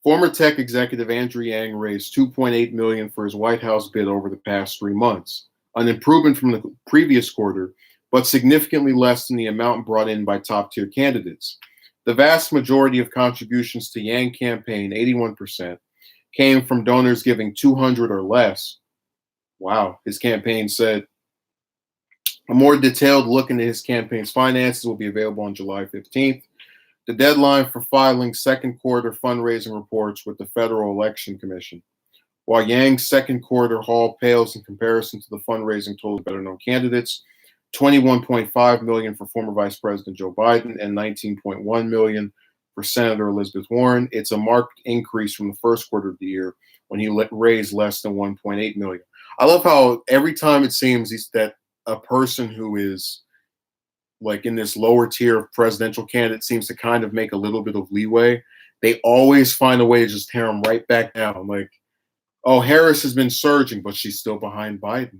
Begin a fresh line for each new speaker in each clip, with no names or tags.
Former tech executive Andrew Yang raised $2.8 million for his White House bid over the past 3 months, an improvement from the previous quarter, but significantly less than the amount brought in by top-tier candidates. The vast majority of contributions to Yang campaign, 81%, came from donors giving 200 or less. Wow, his campaign said. A more detailed look into his campaign's finances will be available on July 15th. The deadline for filing second quarter fundraising reports with the Federal Election Commission. While Yang's second quarter haul pales in comparison to the fundraising total of better known candidates, $21.5 million for former Vice President Joe Biden and $19.1 million for Senator Elizabeth Warren, it's a marked increase from the first quarter of the year when he raised less than $1.8 million. I love how every time it seems that a person who is like in this lower tier of presidential candidate seems to kind of make a little bit of leeway, they always find a way to just tear him right back down. Like, oh, Harris has been surging, but she's still behind Biden.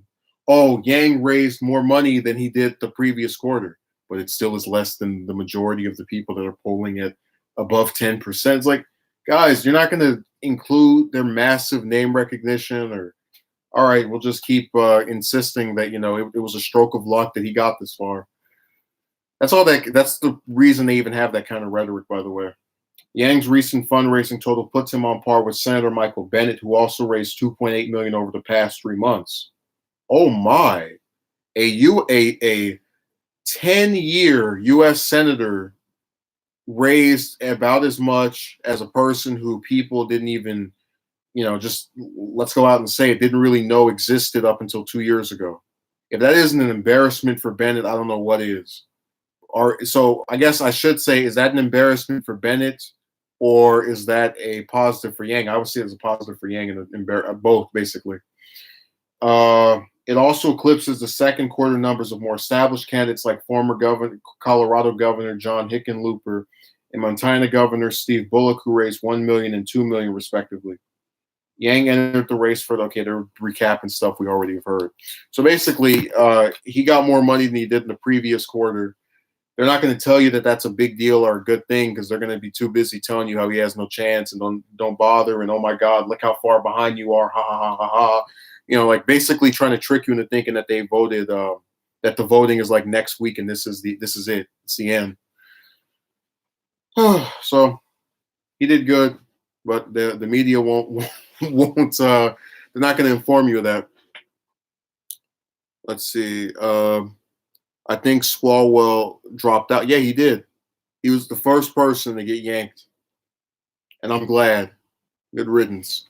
Oh, Yang raised more money than he did the previous quarter, but it still is less than the majority of the people that are polling at above 10%. It's like, guys, you're not going to include their massive name recognition, or, all right, we'll just keep insisting that, it was a stroke of luck that he got this far. That's the reason they even have that kind of rhetoric, by the way. Yang's recent fundraising total puts him on par with Senator Michael Bennet, who also raised $2.8 million over the past 3 months. Oh my! A 10-year U.S. senator raised about as much as a person who people didn't even, just let's go out and say it, didn't really know existed up until 2 years ago. If that isn't an embarrassment for Bennet, I don't know what is. So I guess I should say, is that an embarrassment for Bennet, or is that a positive for Yang? I would say it's a positive for Yang and both, basically. It also eclipses the second quarter numbers of more established candidates like former Colorado Governor John Hickenlooper and Montana Governor Steve Bullock, who raised $1 million and $2 million respectively. Yang entered the race for they're recapping stuff we already have heard. So basically, he got more money than he did in the previous quarter. They're not going to tell you that that's a big deal or a good thing because they're going to be too busy telling you how he has no chance and don't bother and, oh my God, look how far behind you are, ha ha ha ha ha. Like basically trying to trick you into thinking that they voted, that the voting is like next week and this is it, it's the end. So he did good, but the media won't they're not going to inform you of that. Let's see. I think Swalwell dropped out. Yeah, he did. He was the first person to get yanked. And I'm glad. Good riddance.